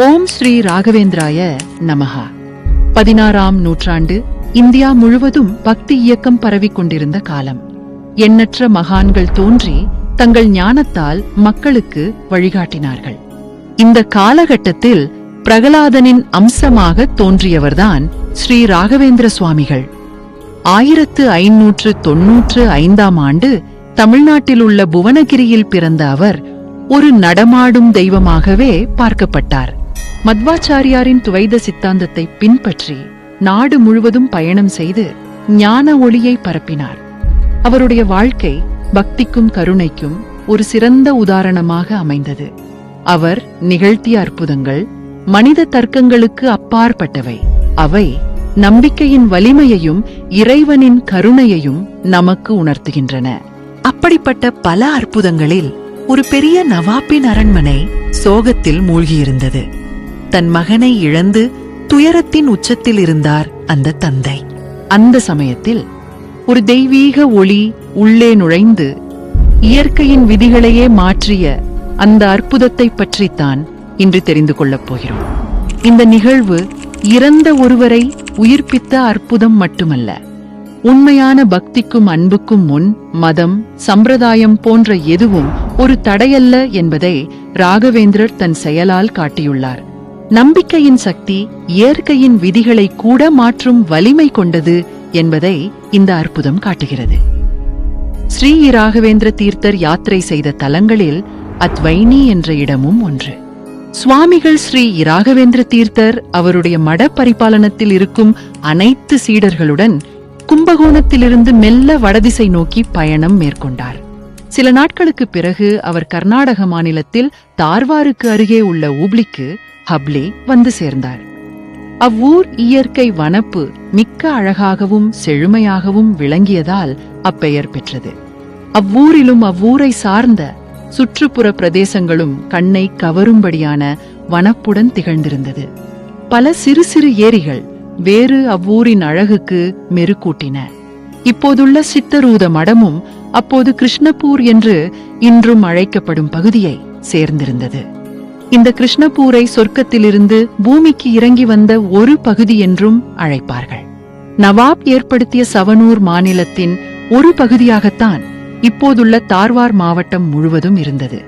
ஓம் ஸ்ரீ ராகவேந்திராய நமஹா. 16ஆம் நூற்றாண்டு இந்தியா முழுவதும் பக்தி இயக்கம் பரவிக் கொண்டிருந்த காலம். எண்ணற்ற மகான்கள் தோன்றி தங்கள் ஞானத்தால் மக்களுக்கு வழிகாட்டினார்கள். இந்த காலகட்டத்தில் பிரகலாதனின் அம்சமாக தோன்றியவர்தான் ஸ்ரீ ராகவேந்திர சுவாமிகள். 1595ஆம் ஆண்டு தமிழ்நாட்டில் உள்ள புவனகிரியில் பிறந்த அவர் ஒரு நடமாடும் தெய்வமாகவே பார்க்கப்பட்டார். மத்வாச்சாரியாரின் துவைத சித்தாந்தத்தை பின்பற்றி நாடு முழுவதும் பயணம் செய்து ஞான ஒளியை பரப்பினார். அவருடைய வாழ்க்கை பக்திக்கும் கருணைக்கும் ஒரு சிறந்த உதாரணமாக அமைந்தது. அவர் நிகழ்த்திய அற்புதங்கள் மனித தர்க்கங்களுக்கு அப்பாற்பட்டவை. அவை நம்பிக்கையின் வலிமையையும் இறைவனின் கருணையையும் நமக்கு உணர்த்துகின்றன. அப்படிப்பட்ட பல அற்புதங்களில் ஒரு பெரிய நவாப்பின் அரண்மனை சோகத்தில் மூழ்கியிருந்தது. தன் மகனை இழந்து துயரத்தின் உச்சத்தில் இருந்தார் அந்த தந்தை. அந்த சமயத்தில் ஒரு தெய்வீக ஒளி உள்ளே நுழைந்து இயற்கையின் விதிகளையே மாற்றிய அந்த அற்புதத்தை பற்றித்தான் இன்று தெரிந்து கொள்ளப் போகிறோம். இந்த நிகழ்வு இறந்த ஒருவரை உயிர்ப்பித்த அற்புதம் மட்டுமல்ல, உண்மையான பக்திக்கும் அன்புக்கும் முன் மதம், சம்பிரதாயம் போன்ற எதுவும் ஒரு தடையல்ல என்பதை ராகவேந்திரர் தன் செயலால் காட்டியுள்ளார். நம்பிக்கையின் சக்தி இயற்கையின் விதிகளை கூட மாற்றும் வலிமை கொண்டது என்பதை இந்த அற்புதம் காட்டுகிறது. ஸ்ரீ ராகவேந்திர தீர்த்தர் யாத்திரை செய்த தலங்களில் அத்வைனி என்ற இடமும் ஒன்று. சுவாமிகள் ஸ்ரீ ராகவேந்திர தீர்த்தர் அவருடைய மட பரிபாலனத்தில் இருக்கும் அனைத்து சீடர்களுடன் கும்பகோணத்திலிருந்து மெல்ல வடதிசை நோக்கி பயணம் மேற்கொண்டார். சில நாட்களுக்கு பிறகு அவர் கர்நாடக மாநிலத்தில் தார்வாருக்கு அருகே உள்ள ஊப்ளிக்கு ஹப்ளி வந்து சேர்ந்தார். அவ்வூர் இயற்கை வனப்பு மிக்க அழகாகவும் செழுமையாகவும் விளங்கியதால் அப்பெயர் பெற்றது. அவ்வூரிலும் அவ்வூரை சார்ந்த சுற்றுப்புற பிரதேசங்களும் கண்ணை கவரும்படியான வனப்புடன் திகழ்ந்திருந்தது. பல சிறு சிறு ஏரிகள் வேறு அவ்வூரின் அழகுக்கு மெருகூட்டின. இப்போதுள்ள சித்தரூத மடமும் அப்போது கிருஷ்ணபூர் என்று இன்றும் அழைக்கப்படும் பகுதியை சேர்ந்திருந்தது. இந்த கிருஷ்ணபூரை சொர்க்கத்திலிருந்து பூமிக்கு இறங்கி வந்த ஒரு பகுதி என்றும் அழைப்பார்கள். நவாப் ஏற்படுத்திய சவனூர் மாநிலத்தின் ஒரு பகுதியாகத்தான் இப்போதுள்ள தார்வார் மாவட்டம் முழுவதும் இருந்தது.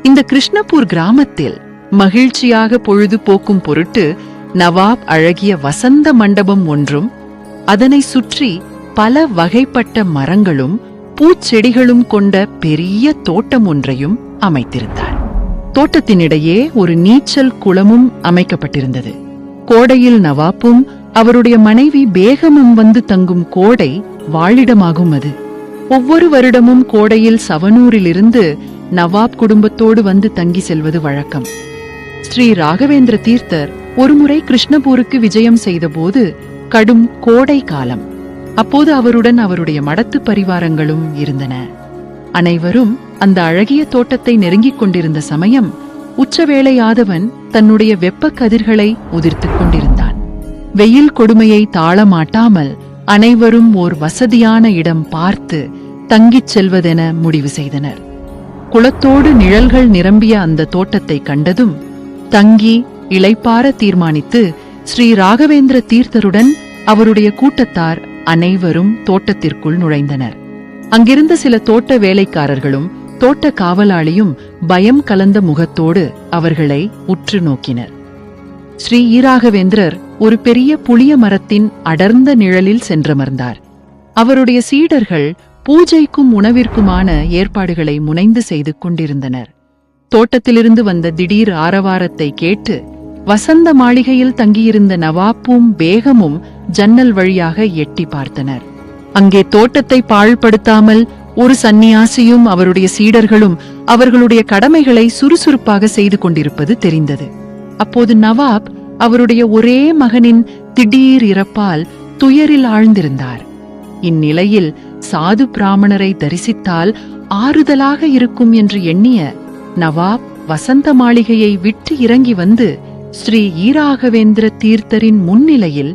இந்த கிருஷ்ணபூர் கிராமத்தில் மகிழ்ச்சியாக பொழுது போக்கும் பொருட்டு நவாப் அழகிய வசந்த மண்டபம் ஒன்றும், அதனை சுற்றி பல வகைப்பட்ட மரங்களும் பூச்செடிகளும் கொண்ட பெரிய தோட்டம் ஒன்றையும் அமைத்திருந்தார். தோட்டத்தினிடையே ஒரு நீச்சல் குளமும் அமைக்கப்பட்டிருந்தது. கோடையில் நவாப்பும் அவருடைய மனைவி பேகமும் வந்து தங்கும் கோடை வாழிடமாகும் அது. ஒவ்வொரு வருடமும் கோடையில் சவனூரிலிருந்து நவாப் குடும்பத்தோடு வந்து தங்கி செல்வது வழக்கம். ஸ்ரீ ராகவேந்திர தீர்த்தர் ஒருமுறை கிருஷ்ணபூருக்கு விஜயம் செய்தபோது கடும் கோடை காலம். அப்போது அவருடன் அவருடைய மடத்து பரிவாரங்களும் இருந்தன. அனைவரும் அந்த அழகிய தோட்டத்தை நெருங்கிக் கொண்டிருந்த சமயம் உச்சவேளை ஆதவன் தன்னுடைய வெப்ப கதிர்களை உதிர்த்துக் கொண்டிருந்தான். வெயில் கொடுமையை தாளமாட்டாமல் அனைவரும் ஓர் வசதியான இடம் பார்த்து தங்கிச் செல்வதென முடிவு செய்தனர். குளத்தோடு நிழல்கள் நிரம்பிய அந்த தோட்டத்தை கண்டதும் தங்கி இளைப்பார தீர்மானித்து ஸ்ரீ ராகவேந்திர தீர்த்தருடன் அவருடைய கூட்டத்தார் அனைவரும் தோட்டத்திற்குள் நுழைந்தனர். அங்கிருந்த சில தோட்ட வேலைக்காரர்களும் தோட்ட காவலாளியும் பயம் கலந்த முகத்தோடு அவர்களை உற்று நோக்கினர். ஸ்ரீ ராகவேந்திரர் ஒரு பெரிய புளிய மரத்தின் அடர்ந்த நிழலில் சென்றமர்ந்தார். அவருடைய சீடர்கள் பூஜைக்கும் உணவிற்குமான ஏற்பாடுகளை முனைந்து செய்து கொண்டிருந்தனர். தோட்டத்திலிருந்து வந்த திடீர் ஆரவாரத்தை கேட்டு வசந்த மாளிகையில் தங்கியிருந்த நவாப்பும் பேகமும் ஜன்னல் வழியாக எட்டி பார்த்தனர். அங்கே தோட்டத்தை பாழ்படுத்தாமல் ஒரு சந்நியாசியும் அவருடைய சீடர்களும் அவர்களுடைய கடமைகளை சுறுசுறுப்பாக செய்து கொண்டிருப்பது தெரிந்தது. அப்போது நவாப் அவருடைய ஒரே மகனின் திடீர் இறப்பால் துயரில் ஆழ்ந்திருந்தார். இந்நிலையில் சாது பிராமணரை தரிசித்தால் ஆறுதலாக இருக்கும் என்று எண்ணிய நவாப் வசந்த மாளிகையை விட்டு இறங்கி வந்து ஸ்ரீ ராகவேந்திர தீர்த்தரின் முன்னிலையில்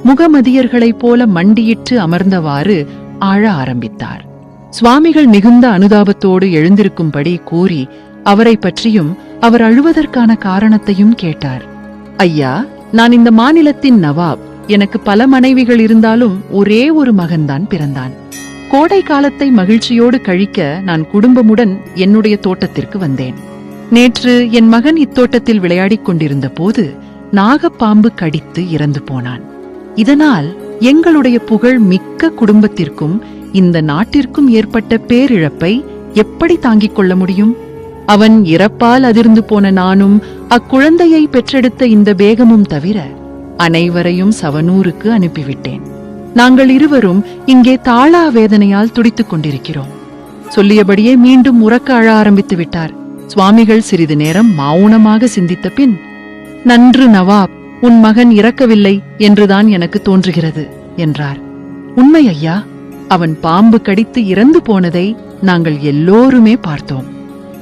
முகமதியர்களைப் போல மண்டியிட்டு அமர்ந்தவாறு ஆழ ஆரம்பித்தார். சுவாமிகள் மிகுந்த அனுதாபத்தோடு எழுந்திருக்கும்படி கூறி அவரை பற்றியும் அவர் அழுவதற்கான காரணத்தையும் கேட்டார். ஐயா, நான் இந்த மாநிலத்தின் நவாப். எனக்கு பல மனைவிகள் இருந்தாலும் ஒரே ஒரு மகன்தான் பிறந்தான். கோடை காலத்தை மகிழ்ச்சியோடு கழிக்க நான் குடும்பமுடன் என்னுடைய தோட்டத்திற்கு வந்தேன். நேற்று என் மகன் இத்தோட்டத்தில் விளையாடிக் கொண்டிருந்த போது நாகப்பாம்பு கடித்து இறந்து போனான். இதனால் எங்களுடைய புகழ் மிக்க குடும்பத்திற்கும் இந்த நாட்டிற்கும் ஏற்பட்ட பேரிழப்பை எப்படி தாங்கிக் கொள்ள முடியும்? அவன் இறப்பால் அதிர்ந்து போன நானும் அக்குழந்தையை பெற்றெடுத்த இந்த பேகமும் தவிர அனைவரையும் சவனூருக்கு அனுப்பிவிட்டேன். நாங்கள் இருவரும் இங்கே தாளா வேதனையால் துடித்துக் கொண்டிருக்கிறோம். சொல்லியபடியே மீண்டும் உறக்க அழ ஆரம்பித்து விட்டார். சுவாமிகள் சிறிது நேரம் மௌனமாக சிந்தித்த பின், நன்று நவாப், உன் மகன் இறக்கவில்லை என்றுதான் எனக்கு தோன்றுகிறது என்றார். உண்மை ஐயா, அவன் பாம்பு கடித்து இறந்து போனதை நாங்கள் எல்லோருமே பார்த்தோம்.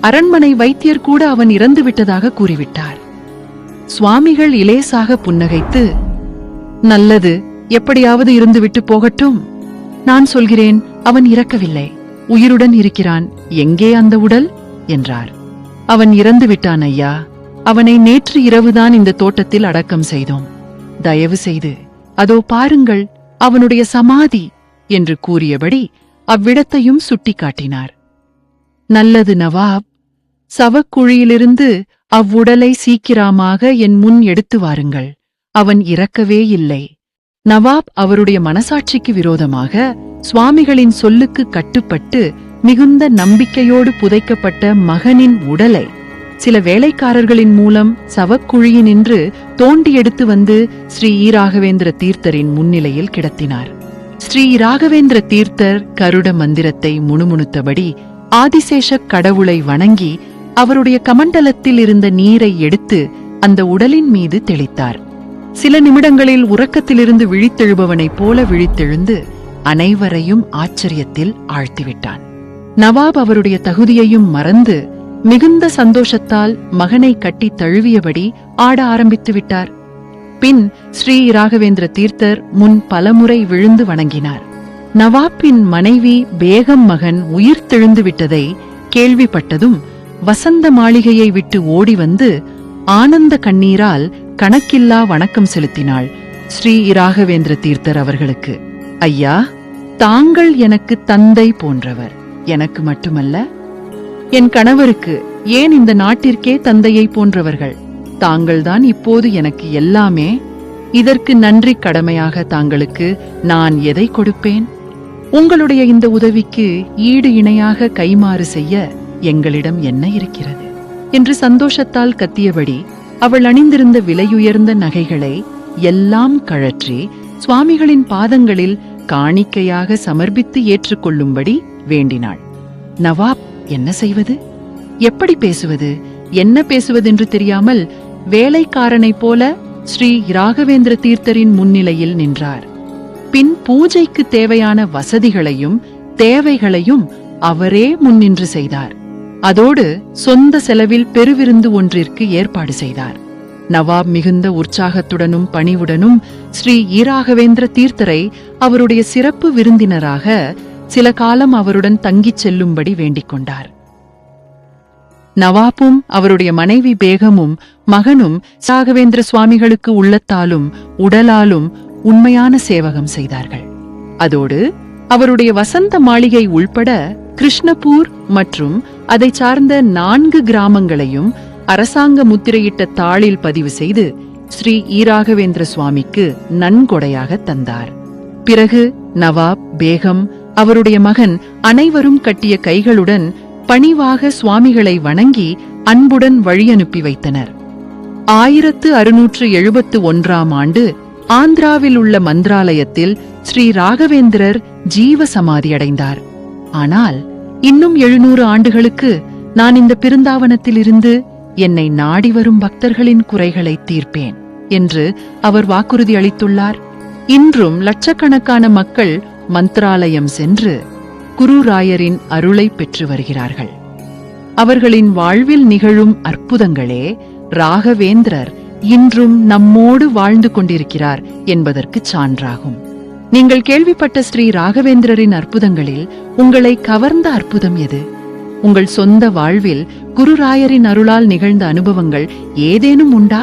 அரண்மனை வைத்தியர் கூட அவன் இறந்து விட்டதாக கூறிவிட்டார். சுவாமிகள் இலேசாக புன்னகைத்து, நல்லது, எப்படியாவது இருந்துவிட்டு போகட்டும். நான் சொல்கிறேன், அவன் இறக்கவில்லை, உயிருடன் இருக்கிறான். எங்கே அந்த உடல் என்றார். அவன் இறந்து விட்டான் ஐயா. அவனை நேற்று இரவுதான் இந்த தோட்டத்தில் அடக்கம் செய்தோம். தயவு செய்து அதோ பாருங்கள் அவனுடைய சமாதி என்று கூறியபடி அவ்விடத்தையும் சுட்டிக்காட்டினார். நல்லது நவாப், சவக்குழியிலிருந்து அவ்வுடலை சீக்கிரமாக என் முன் எடுத்து வாருங்கள். அவன் இறக்கவே இல்லை. நவாப் அவருடைய மனசாட்சிக்கு விரோதமாக சுவாமிகளின் சொல்லுக்கு கட்டுப்பட்டு மிகுந்த நம்பிக்கையோடு புதைக்கப்பட்ட மகனின் உடலை சில வேலைக்காரர்களின் மூலம் சவக்குழியினின்று தோண்டி எடுத்து வந்து ஸ்ரீ ராகவேந்திர தீர்த்தரின் முன்னிலையில் கிடத்தினார். ஸ்ரீ ராகவேந்திர தீர்த்தர் கருட மந்திரத்தை முணுமுணுத்தபடி ஆதிசேஷக் கடவுளை வணங்கி அவருடைய கமண்டலத்தில் இருந்த நீரை எடுத்து அந்த உடலின் மீது தெளித்தார். சில நிமிடங்களில் உறக்கத்திலிருந்து விழித்தெழுபவனைப் போல விழித்தெழுந்து அனைவரையும் ஆச்சரியத்தில் ஆழ்த்திவிட்டான். நவாப் அவருடைய தகுதியையும் மறந்து மிகுந்த சந்தோஷத்தால் மகனை கட்டி தழுவியபடி ஆட ஆரம்பித்து விட்டார். பின் ஸ்ரீ ராகவேந்திர தீர்த்தர் முன் பலமுறை விழுந்து வணங்கினார். நவாப்பின் மனைவி பேகம் மகன் உயிர் தெழுந்து விட்டதை கேள்விப்பட்டதும் வசந்த மாளிகையை விட்டு ஓடி வந்து ஆனந்த கண்ணீரால் கணக்கில்லா வணக்கம் செலுத்தினாள் ஸ்ரீ ராகவேந்திர தீர்த்தர் அவர்களுக்கு. ஐயா, தாங்கள் எனக்கு தந்தை போன்றவர். எனக்கு மட்டுமல்ல, என் கணவருக்கு, ஏன் இந்த நாட்டிற்கே தந்தையை போன்றவர்கள். தாங்கள்தான் இப்போது எனக்கு எல்லாமே. இதற்கு நன்றி கடமையாக தாங்களுக்கு நான் எதை கொடுப்பேன்? உங்களுடைய இந்த உதவிக்கு ஈடு இணையாக கைமாறு செய்ய எங்களிடம் என்ன இருக்கிறது என்று சந்தோஷத்தால் கத்தியபடி அவள் அணிந்திருந்த விலையுயர்ந்த நகைகளை எல்லாம் கழற்றி சுவாமிகளின் பாதங்களில் காணிக்கையாக சமர்ப்பித்து ஏற்றுக்கொள்ளும்படி வேண்டினாள். நவாப் என்ன செய்வது, எப்படி பேசுவது, என்ன பேசுவதென்று தெரியாமல் வேலைக்காரனைப் போல ஸ்ரீ ராகவேந்திர தீர்த்தரின் முன்னிலையில் நின்றார். பின் பூஜைக்கு தேவையான வசதிகளையும் தேவைகளையும் அவரே முன்னின்று செய்தார். அதோடு சொந்த செலவில் பெருவிருந்து ஒன்றிற்கு ஏற்பாடு செய்தார். நவாப் மிகுந்த உற்சாகத்துடனும் பணிவுடனும் ஸ்ரீ ராகவேந்திர தீர்த்தரை அவருடைய சிறப்பு விருந்தினராக சில காலம் அவருடன் தங்கிச் செல்லும்படி வேண்டிக் கொண்டார். நவாப்பும் அவருடைய மனைவி பேகமும் மகனும் ராகவேந்திர சுவாமிகளுக்கு உள்ளத்தாலும் உடலாலும் உண்மையான சேவகம் செய்தார்கள். அதோடு அவருடைய வசந்த மாளிகை உள்பட கிருஷ்ணபூர் மற்றும் அதை சார்ந்த 4 கிராமங்களையும் அரசாங்க முத்திரையிட்ட தாளில் பதிவு செய்து ஸ்ரீ ராகவேந்திர சுவாமிக்கு நன்கொடையாக தந்தார். பிறகு நவாப், பேகம், அவருடைய மகன் அனைவரும் கட்டிய கைகளுடன் பணிவாக சுவாமிகளை வணங்கி அன்புடன் வழியனுப்பி வைத்தனர். 1671ஆம் ஆண்டு ஆந்திராவில் உள்ள மந்திராலயத்தில் ஸ்ரீ ராகவேந்திரர் ஜீவ சமாதி அடைந்தார். ஆனால் இன்னும் 700 ஆண்டுகளுக்கு நான் இந்த பிருந்தாவனத்திலிருந்து என்னை நாடி வரும் பக்தர்களின் குறைகளை தீர்ப்பேன் என்று அவர் வாக்குறுதி அளித்துள்ளார். இன்றும் லட்சக்கணக்கான மக்கள் மந்திராலயம் சென்று குருராயரின் அருளை பெற்று வருகிறார்கள். அவர்களின் வாழ்வில் நிகழும் அற்புதங்களே ராகவேந்திரர் இன்றும் நம்மோடு வாழ்ந்து கொண்டிருக்கிறார் என்பதற்கு சான்றாகும். நீங்கள் கேள்விப்பட்ட ஸ்ரீ ராகவேந்திரரின் அற்புதங்களில் உங்களை கவர்ந்த அற்புதம் எது? உங்கள் சொந்த வாழ்வில் குருராயரின் அருளால் நிகழ்ந்த அனுபவங்கள் ஏதேனும் உண்டா?